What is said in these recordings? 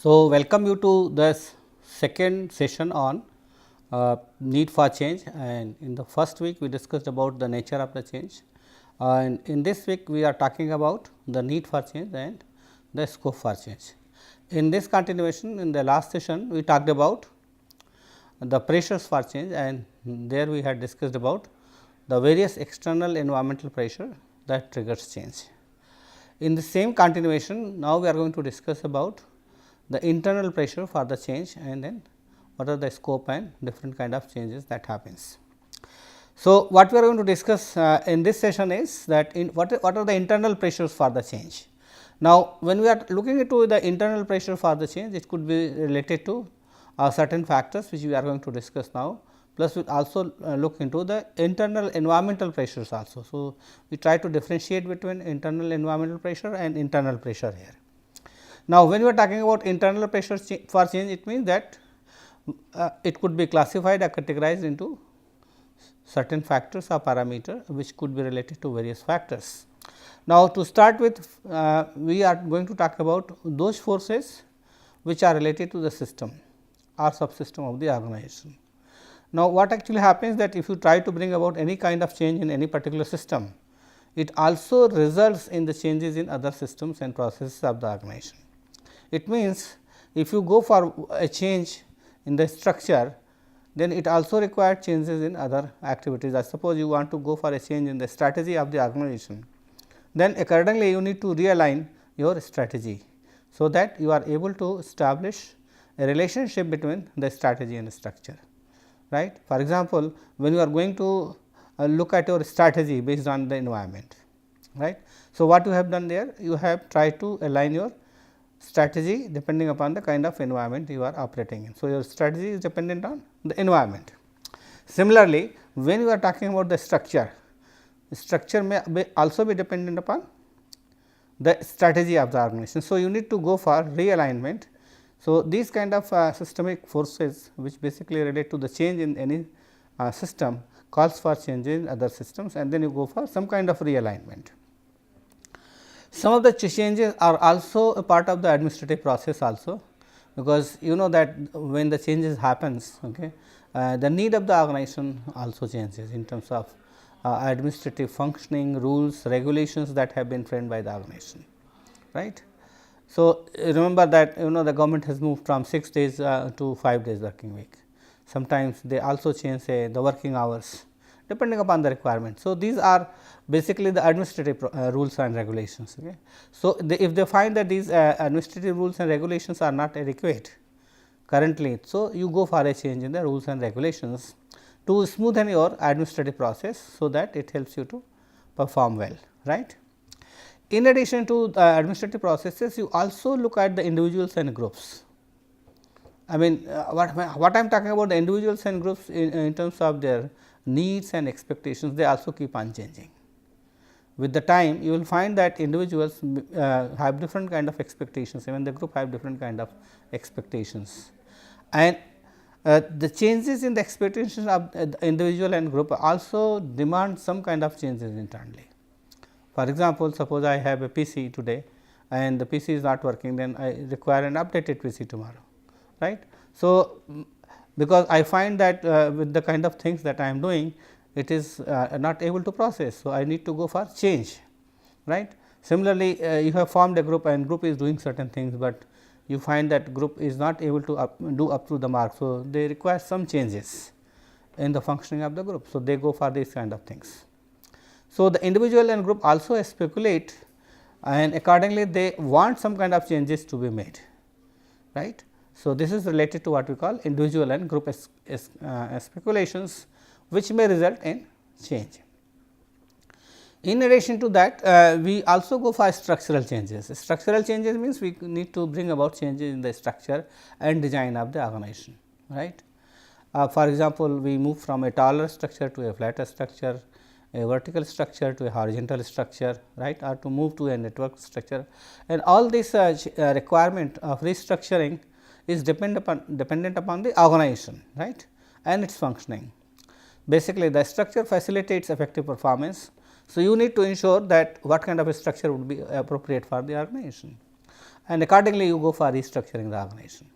So, welcome you to this second session on need for change, and in the first week we discussed about the nature of the change, and in this week we are talking about the need for change and the scope for change. In this continuation, in the last session we talked about the pressures for change, and there we had discussed about the various external environmental pressure that triggers change. In the same continuation, now we are going to discuss about the internal pressure for the change, and then what are the scope and different kind of changes that happens. So, what we are going to discuss in this session is that what are the internal pressures for the change. Now, when we are looking into the internal pressure for the change, it could be related to certain factors which we are going to discuss now, plus we also look into the internal environmental pressures also. So, we try to differentiate between internal environmental pressure and internal pressure here. Now, when we are talking about internal pressure for change, it means that it could be classified or categorized into certain factors or parameter which could be related to various factors. Now, to start with, we are going to talk about those forces which are related to the system or subsystem of the organization. Now, what actually happens that if you try to bring about any kind of change in any particular system, it also results in the changes in other systems and processes of the organization. It means, if you go for a change in the structure, then it also requires changes in other activities. I suppose you want to go for a change in the strategy of the organization, then accordingly you need to realign your strategy, so that you are able to establish a relationship between the strategy and the structure. Right. For example, when you are going to look at your strategy based on the environment, right. So, what you have done there? You have tried to align your strategy depending upon the kind of environment you are operating in. So, your strategy is dependent on the environment. Similarly, when you are talking about the structure may also be dependent upon the strategy of the organization. So, you need to go for realignment. So, these kind of systemic forces which basically relate to the change in any system calls for change in other systems, and then you go for some kind of realignment. Some of the changes are also a part of the administrative process also, because you know that when the changes happens, okay, the need of the organization also changes in terms of administrative functioning, rules, regulations that have been framed by the organization, right. So, remember that you know the government has moved from 6 days to 5 days working week. Sometimes they also change the working hours depending upon the requirement. So, these are basically the administrative rules and regulations. Okay. So, if they find that these administrative rules and regulations are not adequate currently, so you go for a change in the rules and regulations to smoothen your administrative process, so that it helps you to perform well, right. In addition to the administrative processes, you also look at the individuals and groups. I mean, what I am talking about, the individuals and groups in terms of their needs and expectations, they also keep on changing. With the time, you will find that individuals have different kind of expectations, even the group have different kind of expectations, and the changes in the expectations of the individual and group also demand some kind of changes internally. For example, suppose I have a PC today and the PC is not working, then I require an updated PC tomorrow, right. So, because I find that with the kind of things that I am doing, it is not able to process. So, I need to go for change, right. Similarly, you have formed a group and group is doing certain things, but you find that group is not able to do up to the mark. So, they require some changes in the functioning of the group. So, they go for these kind of things. So, the individual and group also speculate, and accordingly they want some kind of changes to be made, right. So, this is related to what we call individual and group speculations, which may result in change. In addition to that, we also go for structural changes. Structural changes means we need to bring about changes in the structure and design of the organization, right. For example, we move from a taller structure to a flatter structure, a vertical structure to a horizontal structure, right, or to move to a network structure, and all this requirement of restructuring is dependent upon the organization, right, and its functioning. Basically, the structure facilitates effective performance. So, you need to ensure that what kind of a structure would be appropriate for the organization. and accordingly you go for restructuring the organization.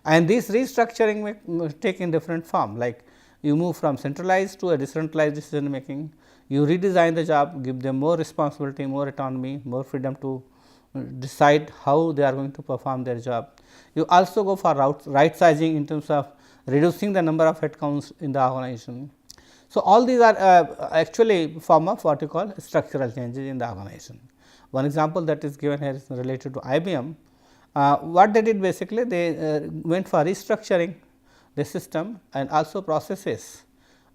And this restructuring may take in different form, like you move from centralized to a decentralized decision making, you redesign the job, give them more responsibility, more autonomy, more freedom to decide how they are going to perform their job. You also go for right sizing in terms of reducing the number of headcounts in the organization. So, all these are actually form of what you call structural changes in the organization. One example that is given here is related to IBM. What they did basically, they went for restructuring the system and also processes,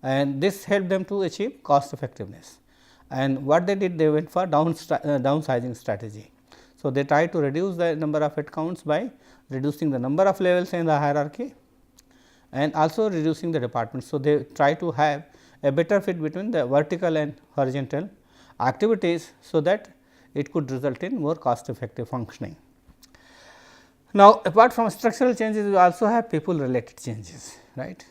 and this helped them to achieve cost effectiveness. And what they did, they went for downsizing strategy. So, they tried to reduce the number of headcounts by reducing the number of levels in the hierarchy and also reducing the departments. So, they try to have a better fit between the vertical and horizontal activities, so that it could result in more cost effective functioning. Now, apart from structural changes, we also have people related changes, right.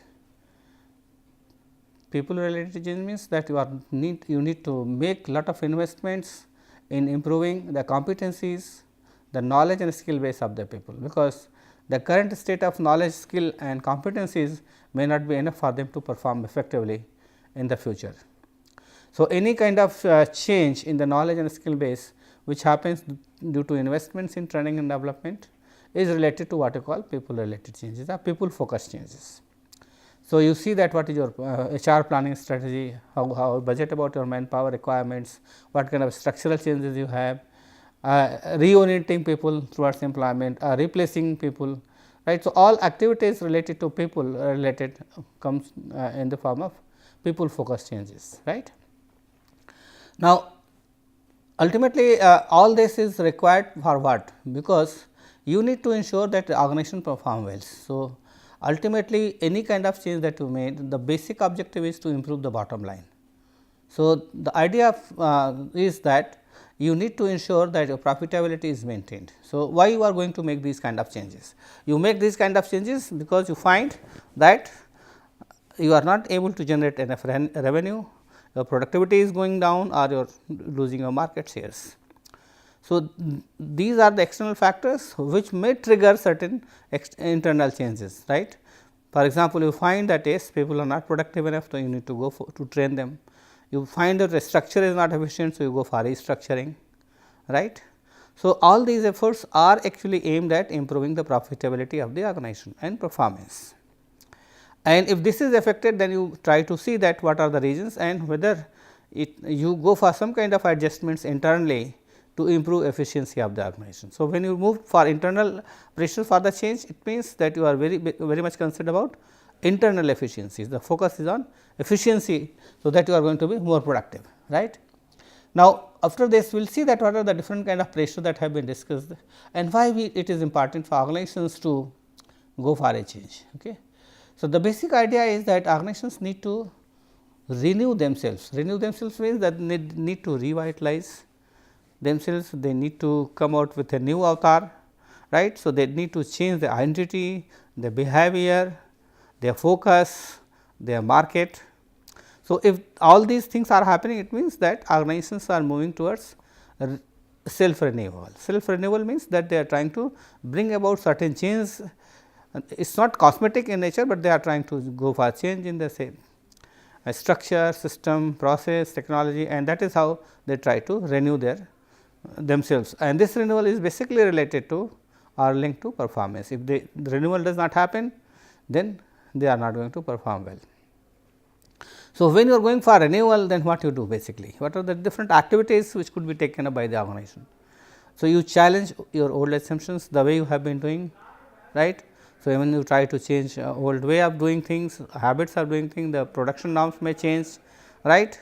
People related change means that you need to make lot of investments in improving the competencies, the knowledge and skill base of the people, because the current state of knowledge, skill and competencies may not be enough for them to perform effectively in the future. So, any kind of change in the knowledge and skill base which happens due to investments in training and development is related to what you call people related changes or people focused changes. So, you see that what is your HR planning strategy, how budget about your manpower requirements, what kind of structural changes you have, reorienting people towards employment, replacing people, right. So, all activities related to people related comes in the form of people focused changes, right. Now, ultimately all this is required for what? Because you need to ensure that the organization perform well. So, ultimately any kind of change that you made, the basic objective is to improve the bottom line. So, the idea is that you need to ensure that your profitability is maintained. So, why you are going to make these kind of changes? You make these kind of changes because you find that you are not able to generate enough revenue, your productivity is going down or you are losing your market shares. So, these are the external factors which may trigger certain internal changes, right. For example, you find that yes, people are not productive enough, so you need to go to train them. You find that the structure is not efficient, so you go for restructuring, right. So, all these efforts are actually aimed at improving the profitability of the organization and performance. And if this is affected, then you try to see that what are the reasons and whether you go for some kind of adjustments internally to improve efficiency of the organization. So, when you move for internal pressure for the change, it means that you are very much concerned about internal efficiencies. The focus is on efficiency, so that you are going to be more productive, right. Now, after this we will see that what are the different kind of pressure that have been discussed and why it is important for organizations to go for a change. Okay. So, the basic idea is that organizations need to renew themselves. Renew themselves means that they need to revitalize themselves, they need to come out with a new avatar, right. So, they need to change the identity, their behavior, their focus, their market. So, if all these things are happening, it means that organizations are moving towards self renewal. Self renewal means that they are trying to bring about certain change. It is not cosmetic in nature, but they are trying to go for change in the same structure, system, process, technology, and that is how they try to renew themselves. And this renewal is basically related to or linked to performance. If the renewal does not happen, then they are not going to perform well. So, when you are going for renewal, then what you do basically? What are the different activities which could be taken up by the organization? So, you challenge your old assumptions the way you have been doing, right. So, when you try to change old way of doing things, habits of doing things, the production norms may change, right.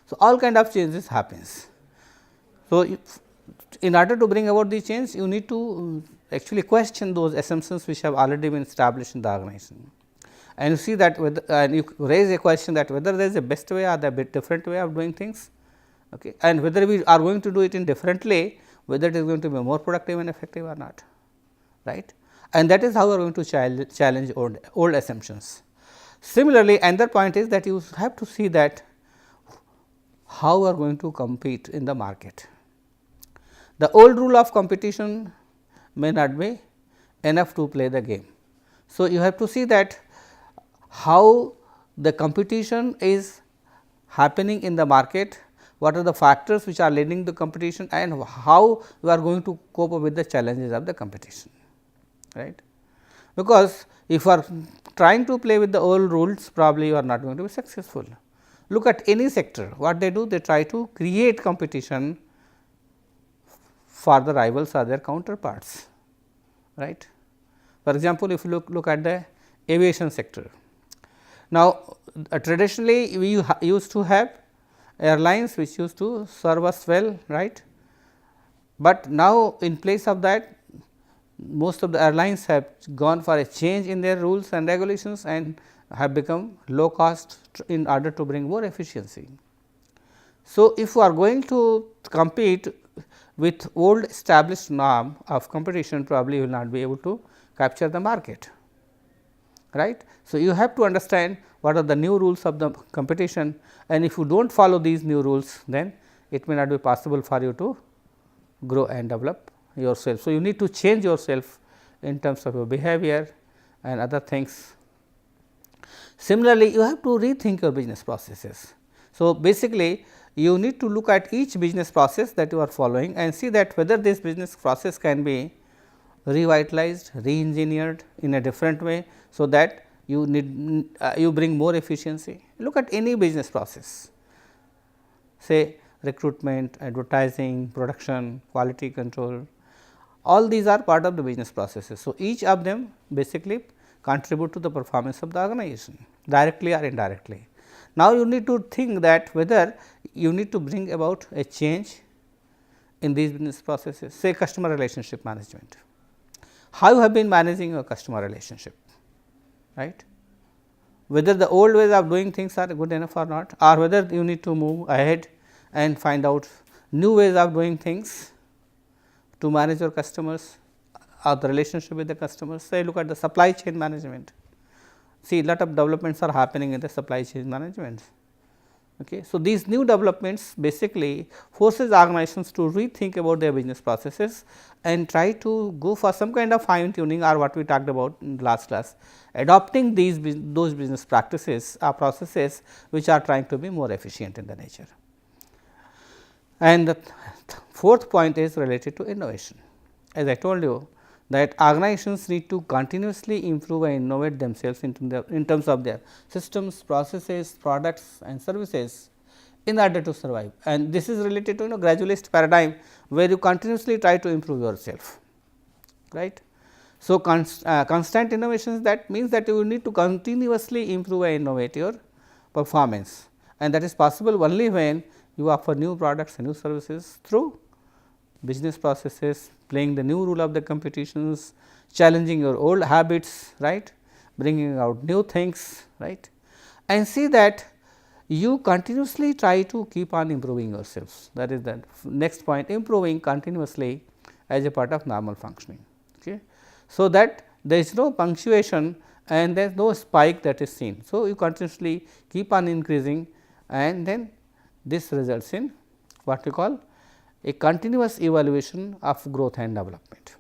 So, all kind of changes happens. So, in order to bring about the change, you need to actually question those assumptions which have already been established in the organization. And you see that you raise a question that whether there is a best way or the bit different way of doing things, okay, and whether we are going to do it in differently, whether it is going to be more productive and effective or not, right. And that is how we are going to challenge old assumptions. Similarly, another point is that you have to see that how we are going to compete in the market. The old rule of competition may not be enough to play the game. So, you have to see that how the competition is happening in the market, what are the factors which are leading to competition, and how you are going to cope up with the challenges of the competition, right. Because if you are trying to play with the old rules, probably you are not going to be successful. Look at any sector, what they do, they try to create competition for the rivals or their counterparts, right. For example, if you look at the aviation sector. Now, traditionally we used to have airlines which used to serve us well, right. But now, in place of that, most of the airlines have gone for a change in their rules and regulations and have become low cost in order to bring more efficiency. So, if you are going to compete with old established norm of competition, probably you will not be able to capture the market, right. So, you have to understand what are the new rules of the competition, and if you do not follow these new rules, then it may not be possible for you to grow and develop yourself. So, you need to change yourself in terms of your behavior and other things. Similarly, you have to rethink your business processes. So, basically you need to look at each business process that you are following and see that whether this business process can be revitalized, re-engineered in a different way. So, that you need you bring more efficiency. Look at any business process, say recruitment, advertising, production, quality control, all these are part of the business processes. So, each of them basically contribute to the performance of the organization directly or indirectly. Now, you need to think that whether you need to bring about a change in these business processes, say customer relationship management. How you have been managing your customer relationship, right? Whether the old ways of doing things are good enough or not, or whether you need to move ahead and find out new ways of doing things to manage your customers or the relationship with the customers. Say look at the supply chain management. See, lot of developments are happening in the supply chain management. Okay. So, these new developments basically forces organizations to rethink about their business processes and try to go for some kind of fine tuning, or what we talked about in the last class, adopting those business practices or processes which are trying to be more efficient in the nature. And the fourth point is related to innovation. As I told you that organizations need to continuously improve and innovate themselves in terms of their systems, processes, products and services in order to survive, and this is related to gradualist paradigm, where you continuously try to improve yourself, right. So, constant innovations, that means that you need to continuously improve and innovate your performance, and that is possible only when you offer new products and new services through business processes, playing the new rule of the competitions, challenging your old habits, right, bringing out new things, right, and see that you continuously try to keep on improving yourselves. That is the next point, improving continuously as a part of normal functioning. Okay. So, that there is no punctuation and there is no spike that is seen. So, you continuously keep on increasing, and then this results in what we call a continuous evaluation of growth and development,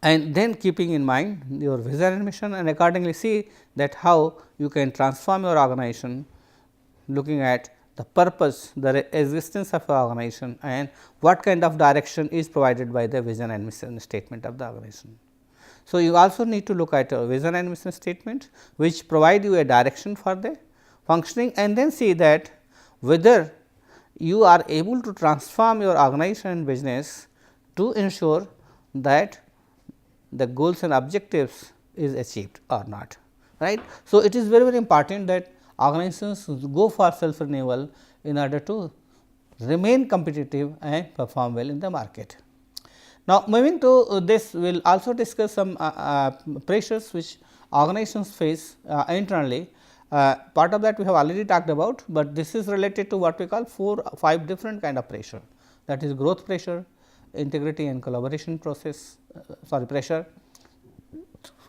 and then keeping in mind your vision and mission, and accordingly see that how you can transform your organization, looking at the purpose, the existence of your organization, and what kind of direction is provided by the vision and mission statement of the organization. So, you also need to look at your vision and mission statement, which provide you a direction for the functioning, and then see that whether you are able to transform your organization and business to ensure that the goals and objectives is achieved or not, right. So, it is very, very important that organizations go for self renewal in order to remain competitive and perform well in the market. Now, moving to this, we will also discuss some pressures which organizations face internally. Part of that we have already talked about, but this is related to what we call 5 different kind of pressure, that is growth pressure, integrity and collaboration pressure.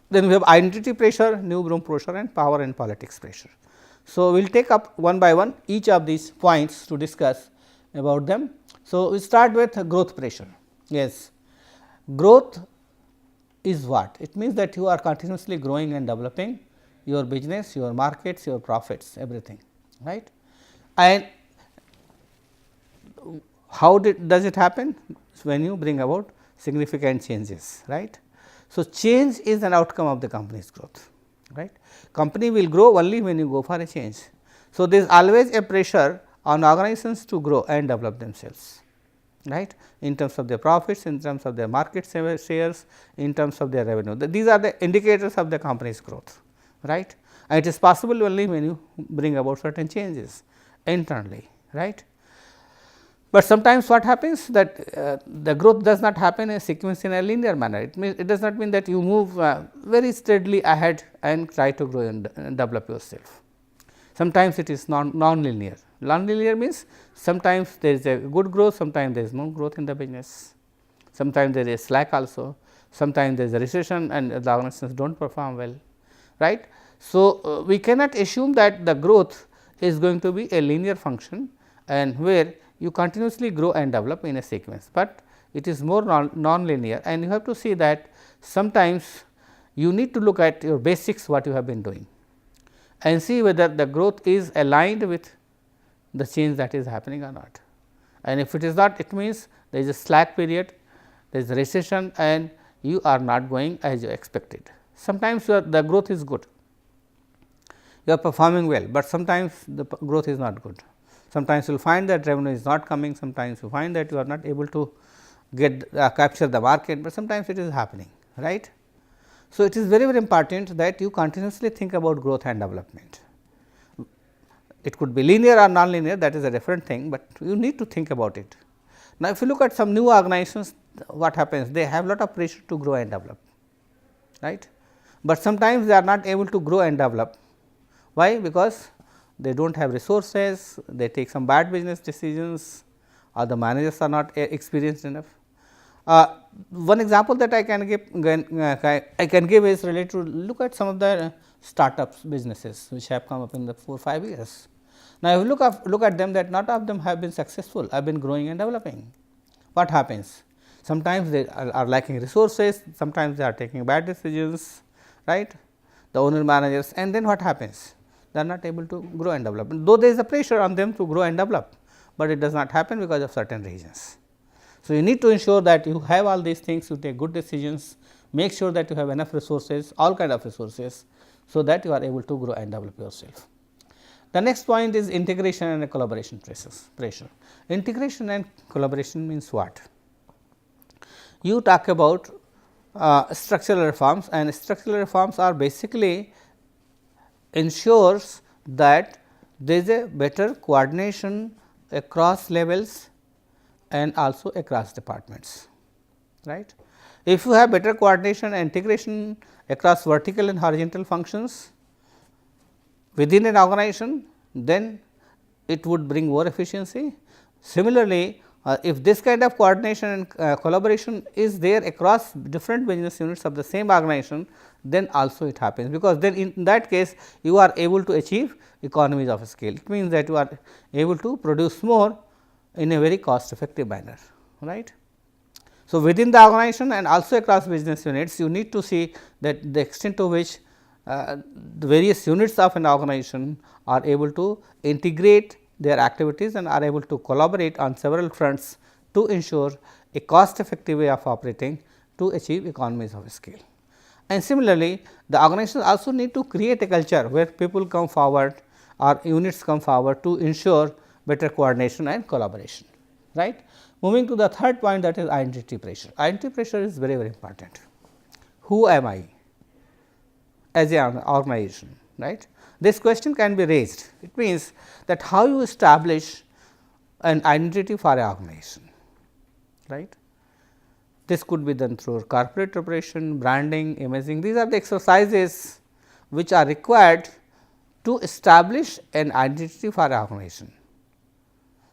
Then we have identity pressure, new groom pressure, and power and politics pressure. So, we will take up one by one each of these points to discuss about them. So, we start with growth pressure. Yes, Growth is what? It means that you are continuously growing and developing your business, your markets, your profits, everything, right. And how does it happen? When you bring about significant changes, right. So, change is an outcome of the company's growth, right. Company will grow only when you go for a change. So, there is always a pressure on organizations to grow and develop themselves, right, in terms of their profits, in terms of their market shares, in terms of their revenue. These are the indicators of the company's growth, right, and it is possible only when you bring about certain changes internally, right. But sometimes what happens that the growth does not happen in a sequence in a linear manner. It does not mean that you move very steadily ahead and try to grow and develop yourself. Sometimes it is non-linear. Non-linear means sometimes there is a good growth, sometimes there is no growth in the business, sometimes there is slack also, sometimes there is a recession and the organizations do not perform well, right. So, we cannot assume that the growth is going to be a linear function and where you continuously grow and develop in a sequence, but it is more non-linear and you have to see that sometimes you need to look at your basics what you have been doing and see whether the growth is aligned with the change that is happening or not. And if it is not, it means there is a slack period, there is a recession and you are not going as you expected. Sometimes the growth is good, you are performing well, but sometimes the growth is not good. Sometimes you will find that revenue is not coming, sometimes you find that you are not able to get capture the market, but sometimes it is happening, right. So, it is very important that you continuously think about growth and development. It could be linear or non-linear, that is a different thing, but you need to think about it. Now, if you look at some new organizations, what happens? They have lot of pressure to grow and develop, right, but sometimes they are not able to grow and develop. Why? Because they do not have resources, they take some bad business decisions or the managers are not experienced enough. One example that I can give is related to look at some of the startups businesses which have come up in the 4-5 years. Now, if you look at them, that not all of them have been successful, have been growing and developing. What happens? Sometimes they are lacking resources, sometimes they are taking bad decisions, right, the owner managers, and then what happens? They are not able to grow and develop, though there is a pressure on them to grow and develop, but it does not happen because of certain reasons. So, you need to ensure that you have all these things, you take good decisions, make sure that you have enough resources, all kind of resources, so that you are able to grow and develop yourself. The next point is integration and collaboration pressure. Integration and collaboration means what? You talk about structural reforms, and structural reforms are basically ensures that there is a better coordination across levels and also across departments, right. If you have better coordination and integration across vertical and horizontal functions within an organization, then it would bring more efficiency. Similarly, if this kind of coordination and collaboration is there across different business units of the same organization, then also it happens, because then in that case you are able to achieve economies of scale. It means that you are able to produce more in a very cost effective manner, right. So, within the organization and also across business units, you need to see that the extent to which the various units of an organization are able to integrate their activities and are able to collaborate on several fronts to ensure a cost effective way of operating to achieve economies of scale. And similarly, the organizations also need to create a culture where people come forward or units come forward to ensure better coordination and collaboration, right. Moving to the third point, that is identity pressure. Identity pressure is very important. Who am I as an organization, right? This question can be raised. It means that how you establish an identity for an organization, right. This could be done through corporate reputation, branding, imaging. These are the exercises which are required to establish an identity for an organization.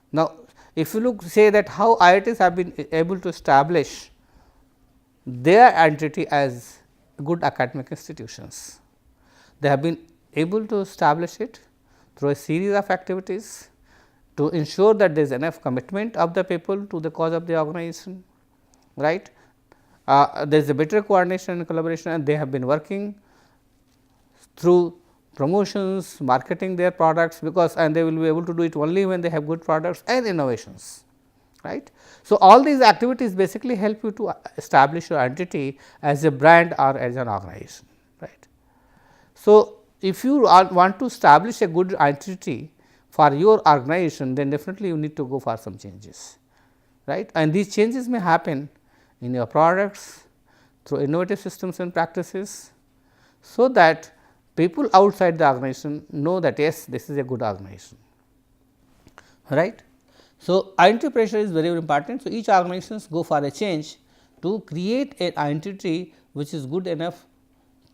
Now, if you look say that how IITs have been able to establish their identity as good academic institutions, they have been able to establish it through a series of activities to ensure that there is enough commitment of the people to the cause of the organization, right. there is a better coordination and collaboration, and they have been working through promotions, marketing their products, because and they will be able to do it only when they have good products and innovations, right. So, all these activities basically help you to establish your identity as a brand or as an organization, right. So, if you want to establish a good identity for your organization, then definitely you need to go for some changes, right, and these changes may happen in your products through innovative systems and practices, so that people outside the organization know that yes, this is a good organization, right. So, identity pressure is very, very important. So, each organizations go for a change to create an identity which is good enough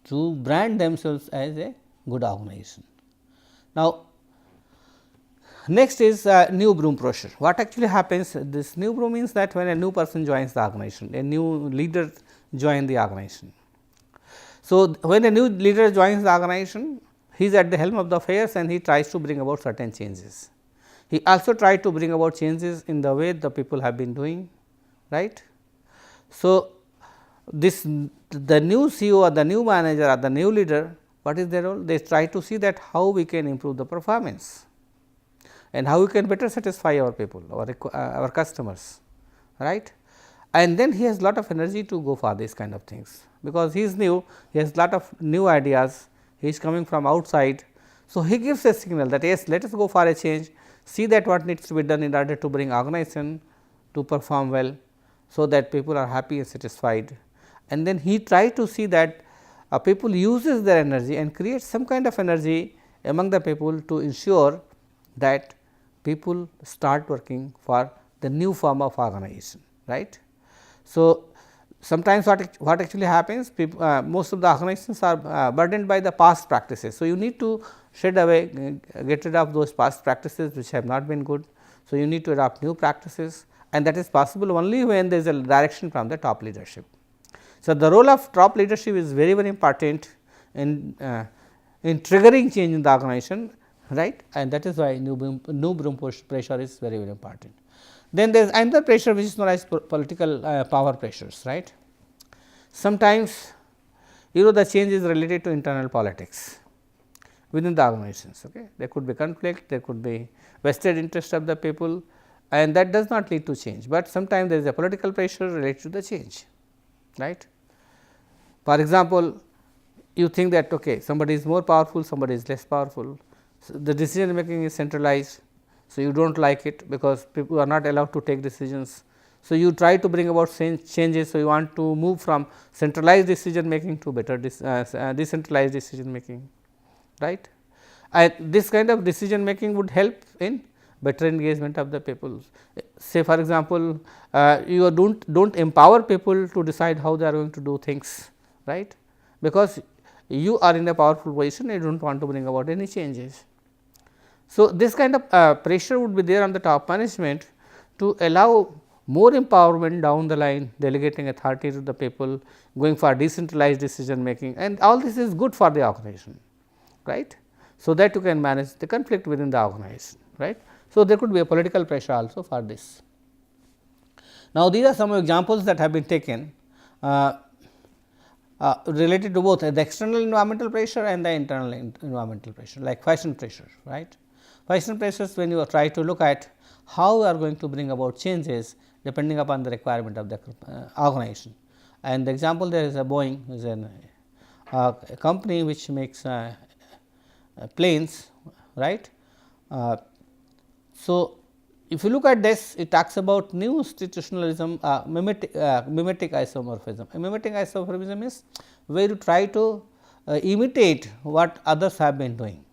to brand themselves as a good organization. Now, next is new broom pressure. What actually happens? This new broom means that when a new person joins the organization, a new leader joins the organization. So, when a new leader joins the organization, he is at the helm of the affairs and he tries to bring about certain changes. He also tried to bring about changes in the way the people have been doing, right. So, this the new CEO or the new manager or the new leader, what is their role? They try to see that how we can improve the performance and how we can better satisfy our people, our customers, right. And then he has lot of energy to go for these kind of things, because he is new, he has lot of new ideas, he is coming from outside. So, he gives a signal that yes, let us go for a change, see that what needs to be done in order to bring organization to perform well, so that people are happy and satisfied. And then he try to see that people uses their energy and creates some kind of energy among the people to ensure that people start working for the new form of organization, right. So, sometimes what actually happens, people, most of the organizations are burdened by the past practices. So, you need to shed away, get rid of those past practices which have not been good. So, you need to adopt new practices, and that is possible only when there is a direction from the top leadership. So, the role of top leadership is very, very important in triggering change in the organization, right, and that is why new broom pressure is very, very important. Then there is another pressure which is known as political power pressures, right. Sometimes the change is related to internal politics within the organizations. Okay. There could be conflict, there could be vested interest of the people, and that does not lead to change, but sometimes there is a political pressure related to the change, right. For example, you think that okay, somebody is more powerful, somebody is less powerful, so the decision making is centralized. So, you do not like it because people are not allowed to take decisions. So, you try to bring about changes. So, you want to move from centralized decision making to better decentralized decision making, right. And this kind of decision making would help in better engagement of the people. Say for example, you do not empower people to decide how they are going to do things, right, because you are in a powerful position and you do not want to bring about any changes. So, this kind of pressure would be there on the top management to allow more empowerment down the line, delegating authority to the people, going for decentralized decision making, and all this is good for the organization, right. So, that you can manage the conflict within the organization, right. So, there could be a political pressure also for this. Now, these are some examples that have been taken related to both the external environmental pressure and the internal environmental pressure, like fashion pressure, right. Fashion pressures, when you try to look at how we are going to bring about changes depending upon the requirement of the organization. And the example there is a Boeing is a company which makes planes, right. So, if you look at this, it talks about new institutionalism, mimetic isomorphism. A mimetic isomorphism is where you try to imitate what others have been doing.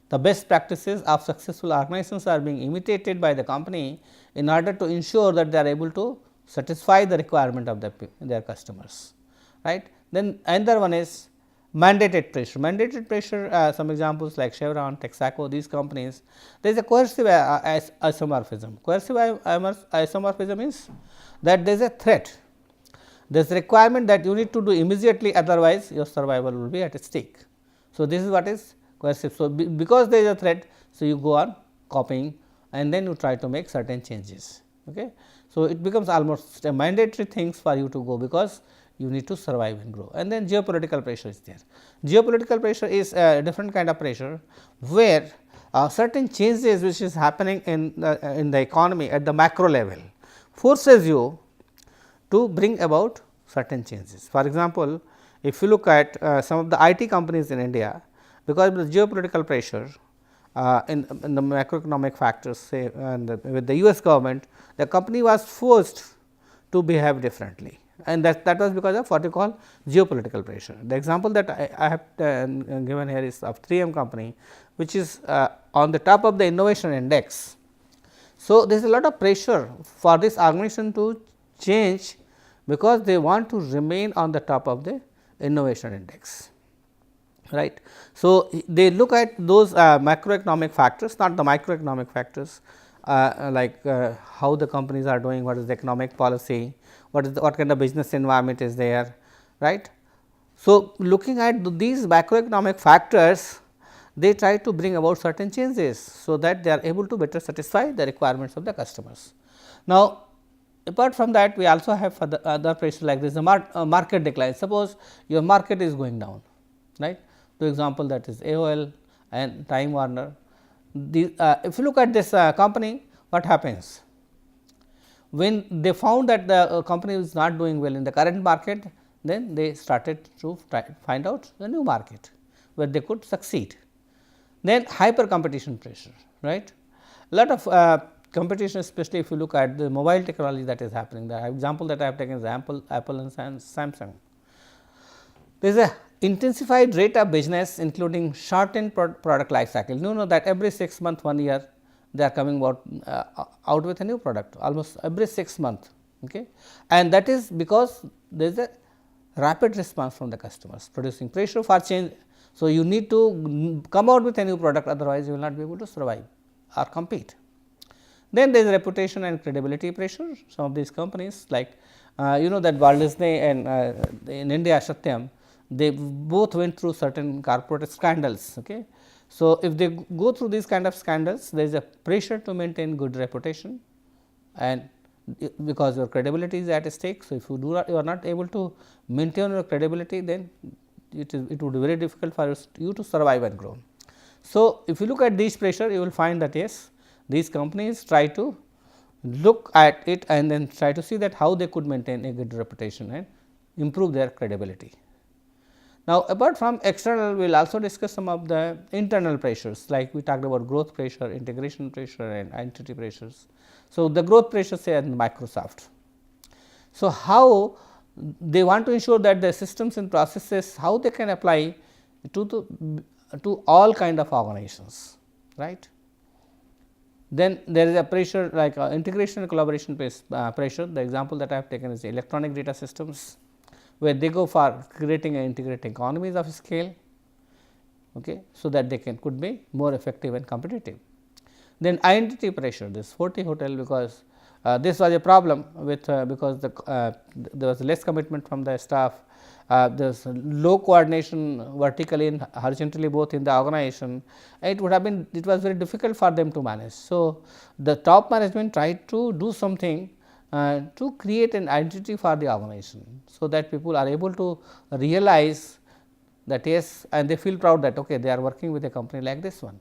The best practices of successful organizations are being imitated by the company in order to ensure that they are able to satisfy the requirement of their customers, right. Then another one is mandated pressure. Mandated pressure, some examples like Chevron, Texaco, these companies, there is a coercive isomorphism. Coercive isomorphism is that there is a threat, there is a requirement that you need to do immediately, otherwise your survival will be at stake. So, this is what is coercive. So, because there is a threat, so you go on copying and then you try to make certain changes. Okay. So, it becomes almost a mandatory things for you to go, because you need to survive and grow. And then geopolitical pressure is there. Geopolitical pressure is a different kind of pressure, where certain changes which is happening in the economy at the macro level forces you to bring about certain changes. For example, if you look at some of the IT companies in India, because of the geopolitical pressure in the macroeconomic factors, say with the US government, the company was forced to behave differently, and that was because of what you call geopolitical pressure. The example that I have given here is of 3M company, which is on the top of the innovation index. So, there is a lot of pressure for this organization to change, because they want to remain on the top of the innovation index, right. So, they look at those macroeconomic factors, not the microeconomic factors, like how the companies are doing, what is the economic policy, what kind of business environment is there, right. So, looking at these macroeconomic factors, they try to bring about certain changes, so that they are able to better satisfy the requirements of the customers. Now, apart from that, we also have other pressure like this, the market decline. Suppose your market is going down, right. For example, that is AOL and Time Warner. If you look at this company, what happens? When they found that the company is not doing well in the current market, then they started to find out the new market where they could succeed. Then hyper competition pressure, right. A lot of competition, especially if you look at the mobile technology that is happening. The example that I have taken is Apple and Samsung. There is a intensified rate of business, including shortened product life cycle. You know that every 6 months, 1 year, they are coming out with a new product, almost every 6 months, okay. And that is because there is a rapid response from the customers, producing pressure for change. So, you need to come out with a new product, otherwise you will not be able to survive or compete. Then there is reputation and credibility pressure. Some of these companies, like you know that Walt Disney and in India Satyam, they both went through certain corporate scandals. Okay. So, if they go through these kind of scandals, there is a pressure to maintain good reputation, and because your credibility is at stake. So, if you are not able to maintain your credibility, then it would be very difficult for you to survive and grow. So, if you look at these pressure, you will find that yes, these companies try to look at it and then try to see that how they could maintain a good reputation and improve their credibility. Now, apart from external, we will also discuss some of the internal pressures, like we talked about growth pressure, integration pressure and identity pressures. So, the growth pressure, say in Microsoft. So, how they want to ensure that the systems and processes, how they can apply to all kind of organizations, right. Then there is a pressure like integration and collaboration pressure. The example that I have taken is electronic data systems, where they go for creating and integrating economies of scale, okay, so that they could be more effective and competitive. Then identity pressure, this Forte Hotel, because this was a problem with because there was less commitment from the staff, there was low coordination vertically and horizontally both in the organization. It was very difficult for them to manage. So, the top management tried to do something to create an identity for the organization, so that people are able to realize that yes, and they feel proud that okay, they are working with a company like this one,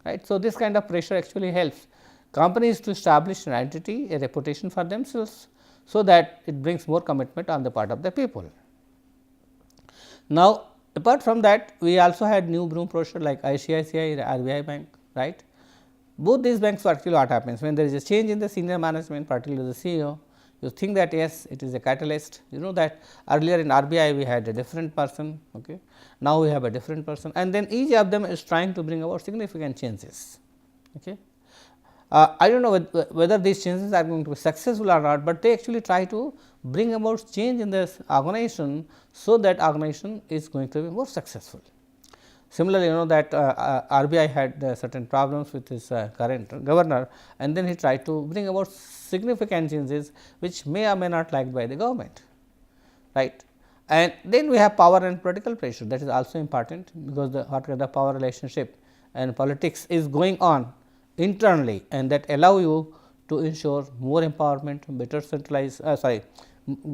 right. So, this kind of pressure actually helps companies to establish an identity, a reputation for themselves, so that it brings more commitment on the part of the people. Now, apart from that, we also had new broom pressure like ICICI, RBI Bank, right. Both these banks, actually what happens when there is a change in the senior management, particularly the CEO, you think that yes, it is a catalyst. You know that earlier in RBI we had a different person, okay. Now we have a different person, and then each of them is trying to bring about significant changes. Okay. I do not know whether these changes are going to be successful or not, but they actually try to bring about change in this organization, so that organization is going to be more successful. Similarly, you know that RBI had certain problems with his current governor, and then he tried to bring about significant changes which may or may not liked by the government, right. And then we have power and political pressure, that is also important, because what kind of power relationship and politics is going on internally, and that allow you to ensure more empowerment, better centralized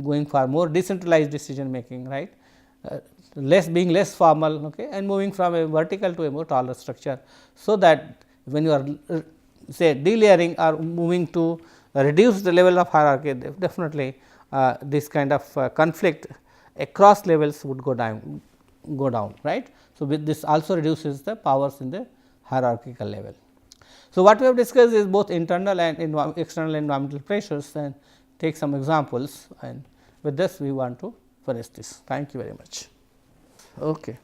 going for more decentralized decision making, right, being less formal, okay, and moving from a vertical to a more taller structure. So, that when you are say delayering or moving to reduce the level of hierarchy, definitely this kind of conflict across levels would go down, right. So, with this also reduces the powers in the hierarchical level. So, what we have discussed is both internal and external environmental pressures, and take some examples, and with this we want to finish this. Thank you very much. Okay.